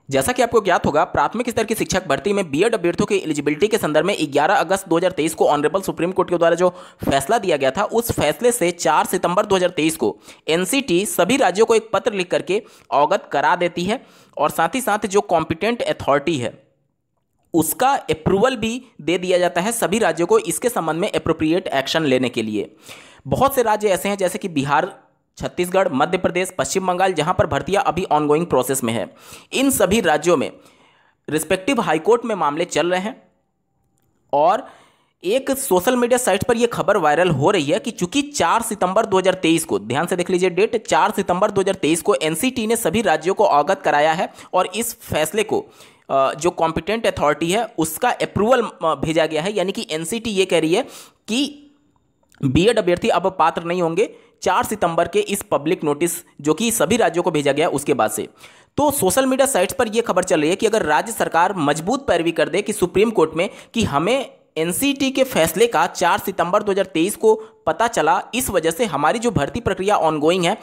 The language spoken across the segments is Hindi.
जैसा कि आपको ज्ञात होगा, प्राथमिक स्तर की शिक्षक भर्ती में बीएड अभ्यर्थियों की एलिजिबिलिटी के संदर्भ में 11 अगस्त 2023 को ऑनरेबल सुप्रीम कोर्ट के द्वारा जो फैसला दिया गया था, उस फैसले से 4 सितंबर 2023 को एनसीटी सभी राज्यों को एक पत्र लिख करके अवगत करा देती है और साथ ही साथ जो कॉम्पिटेंट अथॉरिटी है उसका अप्रूवल भी दे दिया जाता है सभी राज्यों को इसके संबंध में एप्रोप्रिएट एक्शन लेने के लिए। बहुत से राज्य ऐसे हैं जैसे कि बिहार, छत्तीसगढ़, मध्य प्रदेश, पश्चिम बंगाल, जहां पर भर्तियां अभी ऑनगोइंग प्रोसेस में है। इन सभी राज्यों में रिस्पेक्टिव हाईकोर्ट में मामले चल रहे हैं और एक सोशल मीडिया साइट पर यह खबर वायरल हो रही है कि चूंकि 4 सितंबर 2023 को, ध्यान से देख लीजिए डेट, 4 सितंबर 2023 को एनसीटी ने सभी राज्यों को अवगत कराया है और इस फैसले को जो कॉम्पिटेंट अथॉरिटी है उसका अप्रूवल भेजा गया है। यानी कि एनसीटी ये कह रही है कि बीएड अभ्यर्थी अब पात्र नहीं होंगे 4 सितंबर के इस पब्लिक नोटिस जो कि सभी राज्यों को भेजा गया उसके बाद से। तो सोशल मीडिया साइट्स पर यह खबर चल रही है कि अगर राज्य सरकार मजबूत पैरवी कर दे कि सुप्रीम कोर्ट में कि हमें एनसीटी के फैसले का 4 सितंबर 2023 को पता चला, इस वजह से हमारी जो भर्ती प्रक्रिया ऑनगोइंग है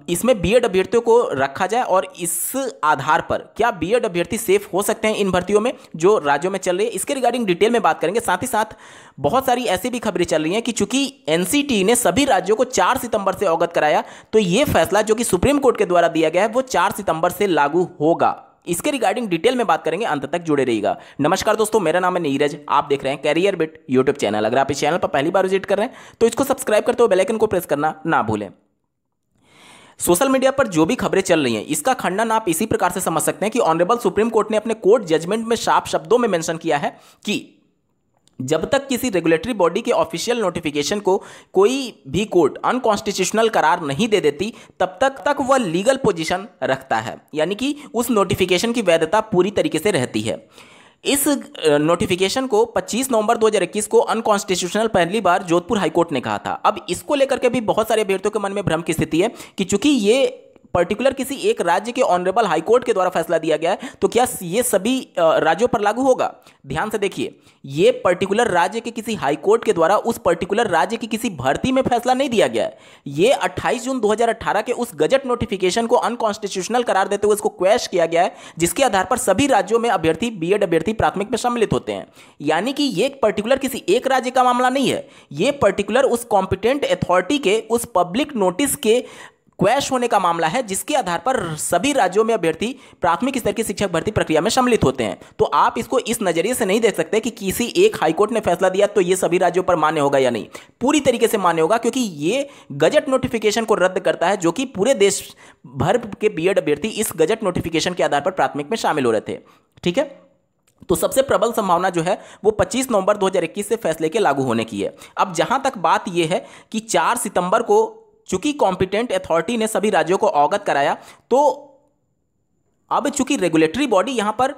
इसमें बीएड अभ्यर्थियों को रखा जाए और इस आधार पर क्या बीएड अभ्यर्थी सेफ हो सकते हैं इन भर्तियों में जो राज्यों में चल रही है, इसके रिगार्डिंग डिटेल में बात करेंगे। साथ ही साथ बहुत सारी ऐसी भी खबरें चल रही हैं कि चूंकि एनसीटी ने सभी राज्यों को 4 सितंबर से अवगत कराया तो यह फैसला जो कि सुप्रीम कोर्ट के द्वारा दिया गया है वो 4 सितंबर से लागू होगा। इसके रिगार्डिंग डिटेल में बात करेंगे, अंत तक जुड़े रहिएगा। नमस्कार दोस्तों, मेरा नाम है नीरज, आप देख रहे हैं कैरियर बिट यूट्यूब चैनल। अगर आप इस चैनल पर पहली बार विजिट कर रहे हैं तो इसको सब्सक्राइब करते हुए बेल आइकन को प्रेस करना ना भूलें। सोशल मीडिया पर जो भी खबरें चल रही हैं इसका खंडन आप इसी प्रकार से समझ सकते हैं कि ऑनरेबल सुप्रीम कोर्ट ने अपने कोर्ट जजमेंट में साफ शब्दों में मेंशन किया है कि जब तक किसी रेगुलेटरी बॉडी के ऑफिशियल नोटिफिकेशन को कोई भी कोर्ट अनकॉन्स्टिट्यूशनल करार नहीं दे देती तब तक वह लीगल पोजीशन रखता है, यानी कि उस नोटिफिकेशन की वैधता पूरी तरीके से रहती है। इस नोटिफिकेशन को 25 नवंबर 2021 को अनकॉन्स्टिट्यूशनल पहली बार जोधपुर हाईकोर्ट ने कहा था। अब इसको लेकर के भी बहुत सारे अभ्यर्थियों के मन में भ्रम की स्थिति है कि चूंकि ये पर्टिकुलर किसी एक राज्य के ऑनरेबल हाईकोर्ट के द्वारा फैसला दिया गया है तो क्या ये सभी राज्यों पर लागू होगा। ध्यान से देखिए, ये पर्टिकुलर राज्य के किसी हाईकोर्ट के द्वारा उस पर्टिकुलर राज्य की किसी भर्ती में फैसला नहीं दिया गया है। ये 28 जून 2018 के उस गजट नोटिफिकेशन को अनकॉन्स्टिट्यूशनल करार देते हुए इसको क्वैश किया गया है, जिसके आधार पर सभी राज्यों में अभ्यर्थी बीएड अभ्यर्थी प्राथमिक में सम्मिलित होते हैं। यानी कि ये पर्टिकुलर किसी एक राज्य का मामला नहीं है, ये पर्टिकुलर उस कॉम्पिटेंट अथॉरिटी के उस पब्लिक नोटिस के क्वैश होने का मामला है, जिसके आधार पर सभी राज्यों में अभ्यर्थी प्राथमिक स्तर की शिक्षक भर्ती प्रक्रिया में सम्मिलित होते हैं। तो आप इसको इस नजरिए से नहीं देख सकते कि किसी एक हाईकोर्ट ने फैसला दिया तो ये सभी राज्यों पर मान्य होगा या नहीं। पूरी तरीके से मान्य होगा, क्योंकि ये गजट नोटिफिकेशन को रद्द करता है जो कि पूरे देश भर के बीएड अभ्यर्थी इस गजट नोटिफिकेशन के आधार पर प्राथमिक में शामिल हो रहे थे। ठीक है, तो सबसे प्रबल संभावना जो है वो 25 नवंबर 2021 से फैसले के लागू होने की है। अब जहां तक बात यह है कि 4 सितंबर को चूंकि कॉम्पिटेंट अथॉरिटी ने सभी राज्यों को अवगत कराया, तो अब चूंकि रेगुलेटरी बॉडी यहां पर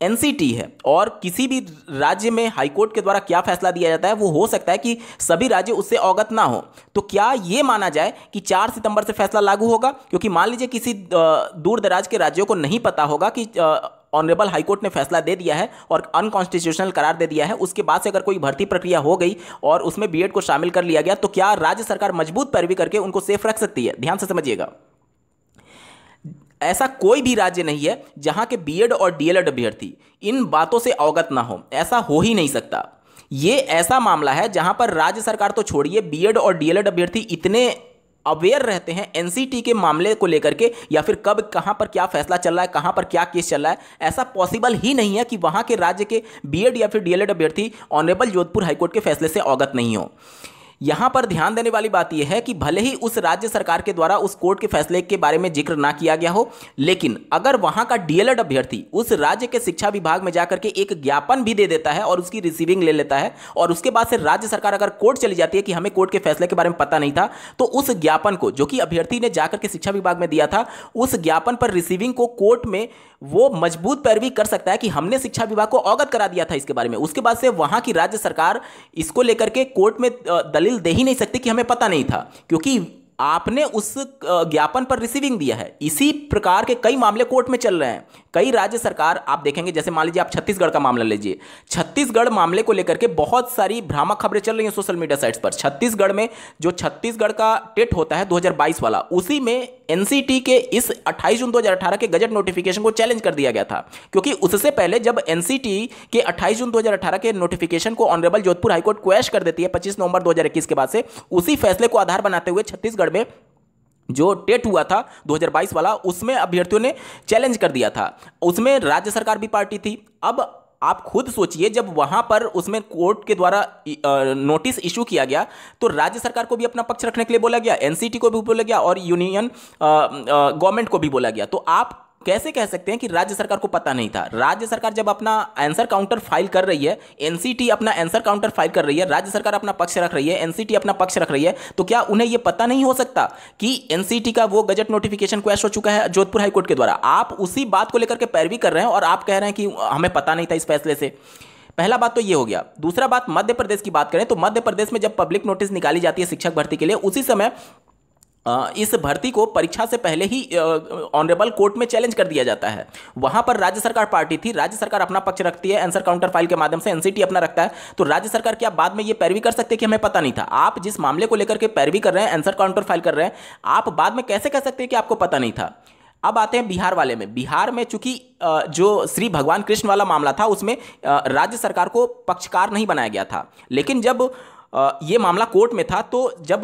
एनसीटी है और किसी भी राज्य में हाईकोर्ट के द्वारा क्या फैसला दिया जाता है वो हो सकता है कि सभी राज्य उससे अवगत ना हो। तो क्या यह माना जाए कि 4 सितंबर से फैसला लागू होगा? क्योंकि मान लीजिए किसी दूर दराज के राज्यों को नहीं पता होगा कि ऑनरेबल हाईकोर्ट ने फैसला दे दिया है और अनकॉन्स्टिट्यूशनल करार दे दिया है, उसके बाद से अगर कोई भर्ती प्रक्रिया हो गई और उसमें बीएड को शामिल कर लिया गया तो क्या राज्य सरकार मजबूत पैरवी करके उनको सेफ रख सकती है? ध्यान से समझिएगा, ऐसा कोई भी राज्य नहीं है जहां के बीएड और डीएलएड अभ्यर्थी इन बातों से अवगत ना हो। ऐसा हो ही नहीं सकता। ये ऐसा मामला है जहां पर राज्य सरकार तो छोड़िए, बीएड और डीएलएड अभ्यर्थी इतने अवेयर रहते हैं एनसीटी के मामले को लेकर के, या फिर कब कहां पर क्या फैसला चल रहा है, कहां पर क्या केस चल रहा है। ऐसा पॉसिबल ही नहीं है कि वहां के राज्य के बीएड या फिर डीएलएड अभ्यर्थी ऑनरेबल जोधपुर हाईकोर्ट के फैसले से अवगत नहीं हो। यहां पर ध्यान देने वाली बात यह है कि भले ही उस राज्य सरकार के द्वारा उस कोर्ट के फैसले के बारे में जिक्र ना किया गया हो, लेकिन अगर वहां का डीएलएड अभ्यर्थी उस राज्य के शिक्षा विभाग में जाकर के एक ज्ञापन भी दे देता है और उसकी रिसीविंग ले लेता है और उसके बाद से राज्य सरकार अगर कोर्ट चली जाती है कि हमें कोर्ट के फैसले के बारे में पता नहीं था, तो उस ज्ञापन को जो कि अभ्यर्थी ने जाकर के शिक्षा विभाग में दिया था, उस ज्ञापन पर रिसीविंग को कोर्ट में वो मजबूत पैरवी कर सकता है कि हमने शिक्षा विभाग को अवगत करा दिया था इसके बारे में। उसके बाद से वहां की राज्य सरकार इसको लेकर के कोर्ट में दलील दे ही नहीं सकती कि हमें पता नहीं था, क्योंकि आपने उस ज्ञापन पर रिसीविंग दिया है। इसी प्रकार के कई मामले कोर्ट में चल रहे हैं। कई राज्य सरकार आप देखेंगे, जैसे मान लीजिए आप छत्तीसगढ़ का मामला लीजिए, छत्तीसगढ़ मामले को लेकर के बहुत सारी भ्रामक खबरें चल रही हैं सोशल मीडिया साइट्स पर। छत्तीसगढ़ में जो छत्तीसगढ़ का टेट होता है 2022 वाला, उसी में एनसीटी के इस 28 जून 2018 के गजट नोटिफिकेशन को चैलेंज कर दिया गया था, क्योंकि उससे पहले जब एनसीटी के 28 जून 2018 के नोटिफिकेशन को ऑनरेबल जोधपुर हाईकोर्ट क्वैश कर देती है 25 नवंबर 2021 के बाद से, उसी फैसले को आधार बनाते हुए छत्तीसगढ़ में जो टेट हुआ था 2022 वाला, उसमें अभ्यर्थियों ने चैलेंज कर दिया था। उसमें राज्य सरकार भी पार्टी थी। अब आप खुद सोचिए, जब वहां पर उसमें कोर्ट के द्वारा नोटिस इशू किया गया तो राज्य सरकार को भी अपना पक्ष रखने के लिए बोला गया, एनसीटी को भी बोला गया और यूनियन गवर्नमेंट को भी बोला गया। तो आप कैसे कह सकते हैं कि राज्य सरकार को पता नहीं था? राज्य सरकार जब अपना आंसर काउंटर फाइल कर रही है, एनसीटी अपना आंसर काउंटर फाइल कर रही है, राज्य सरकार अपना पक्ष रख रही है, एनसीटी अपना पक्ष रख रही है, तो क्या उन्हें यह पता नहीं हो सकता कि एनसीटी का वो गजट नोटिफिकेशन क्वैश हो चुका है जोधपुर हाईकोर्ट के द्वारा? आप उसी बात को लेकर के पैरवी कर रहे हैं और आप कह रहे हैं कि हमें पता नहीं था इस फैसले से। पहला बात तो ये हो गया। दूसरा बात, मध्य प्रदेश की बात करें तो मध्य प्रदेश में जब पब्लिक नोटिस निकाली जाती है शिक्षक भर्ती के लिए, उसी समय इस भर्ती को परीक्षा से पहले ही ऑनरेबल कोर्ट में चैलेंज कर दिया जाता है। वहां पर राज्य सरकार पार्टी थी, राज्य सरकार अपना पक्ष रखती है आंसर काउंटर फाइल के माध्यम से, एनसीटी अपना रखता है। तो राज्य सरकार क्या बाद में ये पैरवी कर सकते हैं कि हमें पता नहीं था? आप जिस मामले को लेकर के पैरवी कर रहे हैं, आंसर काउंटर फाइल कर रहे हैं, आप बाद में कैसे कह सकते हैं कि आपको पता नहीं था? अब आते हैं बिहार वाले में। बिहार में चूंकि जो श्री भगवान कृष्ण वाला मामला था, उसमें राज्य सरकार को पक्षकार नहीं बनाया गया था, लेकिन जब ये मामला कोर्ट में था तो जब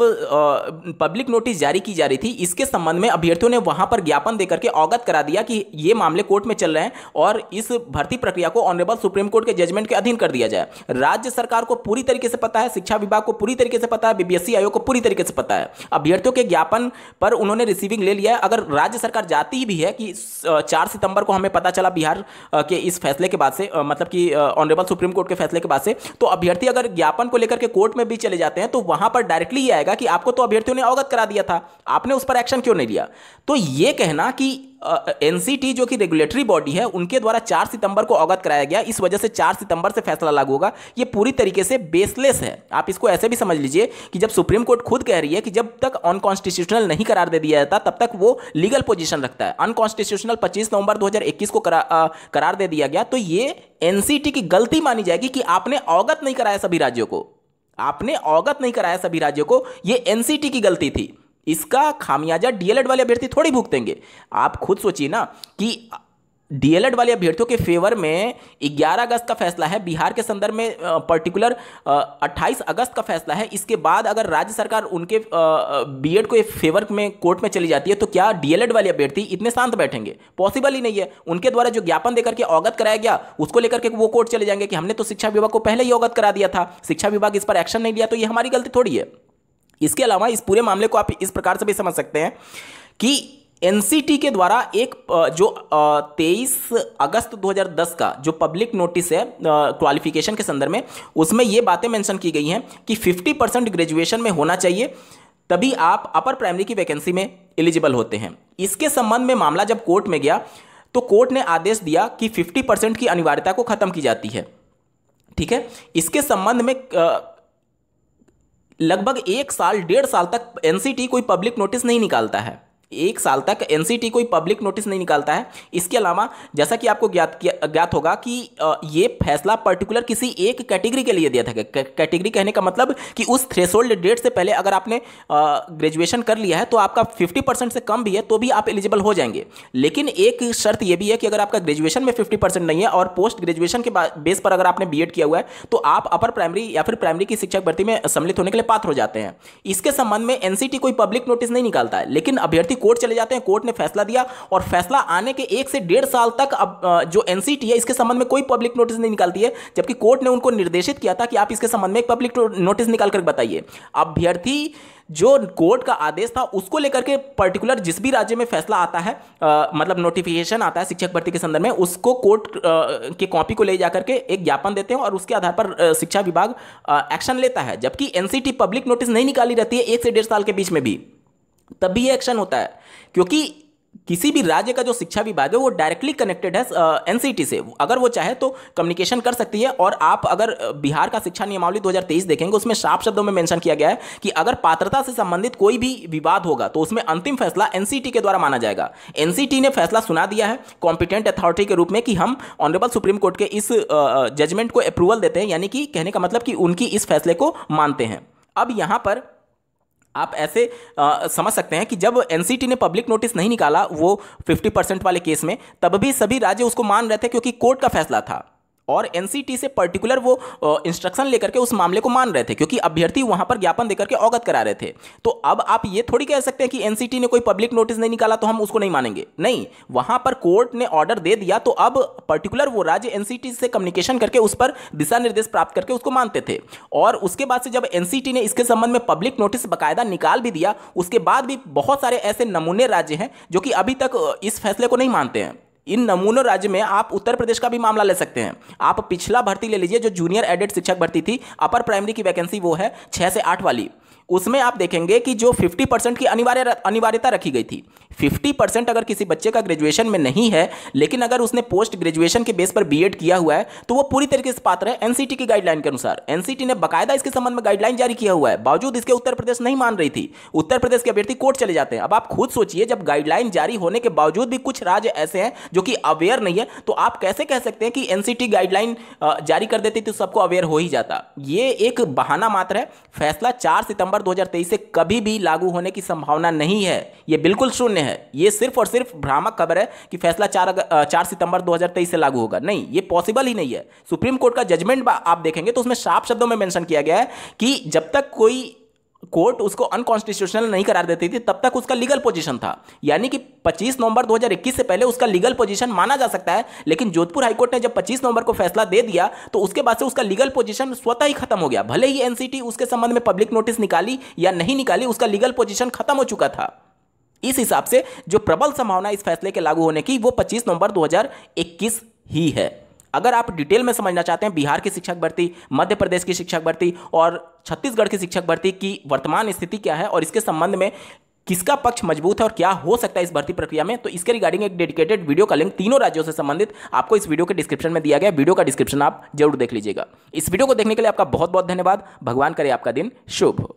पब्लिक नोटिस जारी की जा रही थी, इसके संबंध में अभ्यर्थियों ने वहां पर ज्ञापन देकर के अवगत करा दिया कि ये मामले कोर्ट में चल रहे हैं और इस भर्ती प्रक्रिया को ऑनरेबल सुप्रीम कोर्ट के जजमेंट के अधीन कर दिया जाए। राज्य सरकार को पूरी तरीके से पता है, शिक्षा विभाग को पूरी तरीके से पता है, बीपीएससी आयोग को पूरी तरीके से पता है। अभ्यर्थियों के ज्ञापन पर उन्होंने रिसीविंग ले लिया है। अगर राज्य सरकार जाती भी है कि 4 सितंबर को हमें पता चला बिहार के इस फैसले के बाद से, मतलब कि ऑनरेबल सुप्रीम कोर्ट के फैसले के बाद से, तो अभ्यर्थी अगर ज्ञापन को लेकर के कोर्ट में भी चले जाते हैं तो वहां पर डायरेक्टली ये आएगा कि आपको तो अभ्यर्थियों ने अवगत करा दिया था, आपने उस पर एक्शन क्यों नहीं लिया? तो ये कहना कि एनसीटी जो कि रेगुलेटरी बॉडी है, उनके द्वारा 4 सितंबर को अवगत कराया गया, इस वजह से 4 सितंबर से फैसला लागू होगा, ये पूरी तरीके से बेसलेस है। आप इसको ऐसे भी समझ लीजिए कि जब सुप्रीम कोर्ट खुद कह रही है कि जब तक अनकॉन्स्टिट्यूशनल नहीं करार दे दिया जाता तब तक वो लीगल पोजीशन रखता है। अनकॉन्स्टिट्यूशनल 25 नवंबर 2021 को करार दे दिया गया, तो ये एनसीटी की गलती मानी जाएगी कि आपने अवगत नहीं कराया सभी राज्यों को, आपने अवगत नहीं कराया सभी राज्यों को, ये एनसीटी की गलती थी। इसका खामियाजा डीएलएड वाले अभ्यर्थी थोड़ी भुगतेंगे। आप खुद सोचिए ना कि डीएलएड वाले अभ्यर्थियों के फेवर में 11 अगस्त का फैसला है, बिहार के संदर्भ में पर्टिकुलर 28 अगस्त का फैसला है। इसके बाद अगर राज्य सरकार उनके बीएड को फेवर में कोर्ट में चली जाती है तो क्या डीएलएड वाले अभ्यर्थी इतने शांत बैठेंगे? पॉसिबल ही नहीं है। उनके द्वारा जो ज्ञापन देकर के अवगत कराया गया उसको लेकर के वो कोर्ट चले जाएंगे कि हमने तो शिक्षा विभाग को पहले ही अवगत करा दिया था, शिक्षा विभाग इस पर एक्शन नहीं लिया, तो ये हमारी गलती थोड़ी है। इसके अलावा इस पूरे मामले को आप इस प्रकार से भी समझ सकते हैं कि एनसीटी के द्वारा एक जो 23 अगस्त 2010 का जो पब्लिक नोटिस है क्वालिफिकेशन के संदर्भ में, उसमें ये बातें मेंशन की गई हैं कि 50% ग्रेजुएशन में होना चाहिए, तभी आप अपर प्राइमरी की वैकेंसी में एलिजिबल होते हैं। इसके संबंध में मामला जब कोर्ट में गया तो कोर्ट ने आदेश दिया कि 50% की अनिवार्यता को खत्म की जाती है। ठीक है, इसके संबंध में लगभग 1 साल 1.5 साल तक एनसीटी कोई पब्लिक नोटिस नहीं निकालता है। 1 साल तक एनसीटी कोई पब्लिक नोटिस नहीं निकालता है। इसके अलावा जैसा कि आपको ज्ञात होगा कि ये फैसला पर्टिकुलर किसी एक कैटेगरी के लिए दिया था। कैटेगरी कहने का मतलब कि उस थ्रेशोल्ड डेट से पहले अगर आपने ग्रेजुएशन कर लिया है तो आपका 50% से कम भी है तो भी आप एलिजिबल हो जाएंगे। लेकिन एक शर्त यह भी है कि अगर आपका ग्रेजुएशन में 50% नहीं है और पोस्ट ग्रेजुएशन के बेस पर अगर आपने बीएड किया हुआ है तो आप अपर प्राइमरी या फिर प्राइमरी की शिक्षक भर्ती में सम्मिलित होने के लिए पात्र हो जाते हैं। इसके संबंध में एनसीटी कोई पब्लिक नोटिस नहीं निकालता है, लेकिन अभ्यर्थी कोर्ट चले जाते हैं, कोर्ट ने फैसला दिया और फैसला आने के 1 से 1.5 साल तक अब जो एनसीटी है इसके संबंध में कोई पब्लिक नोटिस नहीं निकालती है, जबकि कोर्ट ने उनको निर्देशित किया था कि आप इसके संबंध में एक पब्लिक नोटिस निकाल कर बताइए। अभ्यर्थी जो कोर्ट का आदेश था उसको लेकर के पर्टिकुलर जिस भी राज्य में फैसला आता है, मतलब नोटिफिकेशन आता है शिक्षक भर्ती के संदर्भ में, उसको कोर्ट के कॉपी को ले जाकर के एक ज्ञापन देते हैं और उसके आधार पर शिक्षा विभाग एक्शन लेता है। जबकि एनसीटी पब्लिक नोटिस नहीं निकाली रहती है 1 से 1.5 साल के बीच में भी, तब भी ये एक्शन होता है, क्योंकि किसी भी राज्य का जो शिक्षा विभाग है वो डायरेक्टली कनेक्टेड है एनसीटी से। अगर वो चाहे तो कम्युनिकेशन कर सकती है। और आप अगर बिहार का शिक्षा नियमावली 2023 देखेंगे, उसमें साफ शब्दों में मेंशन किया गया है कि अगर पात्रता से संबंधित कोई भी विवाद होगा तो उसमें अंतिम फैसला एनसीटी के द्वारा माना जाएगा। एनसीटी ने फैसला सुना दिया है कॉम्पिटेंट अथॉरिटी के रूप में कि हम ऑनरेबल सुप्रीम कोर्ट के इस जजमेंट को अप्रूवल देते हैं, यानी कि कहने का मतलब कि उनकी इस फैसले को मानते हैं। अब यहां पर आप ऐसे समझ सकते हैं कि जब एनसीटी ने पब्लिक नोटिस नहीं निकाला वो 50% वाले केस में, तब भी सभी राज्य उसको मान रहे थे क्योंकि कोर्ट का फैसला था। और एनसीटी से पर्टिकुलर वो इंस्ट्रक्शन लेकर के उस मामले को मान रहे थे क्योंकि अभ्यर्थी वहां पर ज्ञापन देकर के अवगत करा रहे थे। तो अब आप ये थोड़ी कह सकते हैं कि एनसीटी ने कोई पब्लिक नोटिस नहीं निकाला तो हम उसको नहीं मानेंगे। नहीं, वहां पर कोर्ट ने ऑर्डर दे दिया तो अब पर्टिकुलर वो राज्य एनसीटी से कम्युनिकेशन करके उस पर दिशा निर्देश प्राप्त करके उसको मानते थे। और उसके बाद से जब एनसीटी ने इसके संबंध में पब्लिक नोटिस बाकायदा निकाल भी दिया, उसके बाद भी बहुत सारे ऐसे नमूने राज्य हैं जो कि अभी तक इस फैसले को नहीं मानते हैं। इन नमूनों राज्य में आप उत्तर प्रदेश का भी मामला ले सकते हैं। आप पिछला भर्ती ले लीजिए जो जूनियर एडेड शिक्षक भर्ती थी, अपर प्राइमरी की वैकेंसी वो है 6 से 8 वाली। उसमें आप देखेंगे कि जो 50% की अनिवार्यता रखी गई थी, 50% अगर किसी बच्चे का ग्रेजुएशन में नहीं है लेकिन अगर उसने पोस्ट ग्रेजुएशन के बेस पर बीएड किया हुआ है तो वो पूरी तरीके से पात्र है एनसीटी की गाइडलाइन के अनुसार। एनसीटी ने बाकायदा इसके संबंध में गाइडलाइन जारी किया हुआ है, बावजूद इसके उत्तर प्रदेश नहीं मान रही थी। उत्तर प्रदेश के अभ्यर्थी कोर्ट चले जाते हैं। अब आप खुद सोचिए, जब गाइडलाइन जारी होने के बावजूद भी कुछ राज्य ऐसे हैं जो कि अवेयर नहीं है, तो आप कैसे कह सकते हैं कि एनसीटी गाइडलाइन जारी कर देती तो सबको अवेयर हो ही जाता। ये एक बहाना मात्र है। फैसला 4 सितंबर 2023 से कभी भी लागू होने की संभावना नहीं है, यह बिल्कुल शून्य है। यह सिर्फ और सिर्फ भ्रामक खबर है कि फैसला 4 सितंबर 2023 से लागू होगा। नहीं, यह पॉसिबल ही नहीं है। सुप्रीम कोर्ट का जजमेंट आप देखेंगे तो उसमें साफ शब्दों में मेंशन किया गया है कि जब तक कोई कोर्ट उसको अनकॉन्स्टिट्यूशनल नहीं करार देती थी तब तक उसका लीगल पोजीशन था, यानी कि 25 नवंबर 2021 से पहले उसका लीगल पोजीशन माना जा सकता है। लेकिन जोधपुर हाईकोर्ट ने जब 25 नवंबर को फैसला दे दिया तो उसके बाद से उसका लीगल पोजीशन स्वतः ही खत्म हो गया। भले ही एनसीटी उसके संबंध में पब्लिक नोटिस निकाली या नहीं निकाली, उसका लीगल पोजीशन खत्म हो चुका था। इस हिसाब से जो प्रबल संभावना इस फैसले के लागू होने की वो 25 नवंबर 2021 ही है। अगर आप डिटेल में समझना चाहते हैं बिहार की शिक्षक भर्ती, मध्य प्रदेश की शिक्षक भर्ती और छत्तीसगढ़ की शिक्षक भर्ती की वर्तमान स्थिति क्या है और इसके संबंध में किसका पक्ष मजबूत है और क्या हो सकता है इस भर्ती प्रक्रिया में, तो इसके रिगार्डिंग एक डेडिकेटेड वीडियो का लिंक तीनों राज्यों से संबंधित आपको इस वीडियो के डिस्क्रिप्शन में दिया गया। वीडियो का डिस्क्रिप्शन आप जरूर देख लीजिएगा। इस वीडियो को देखने के लिए आपका बहुत बहुत धन्यवाद। भगवान करे आपका दिन शुभ हो।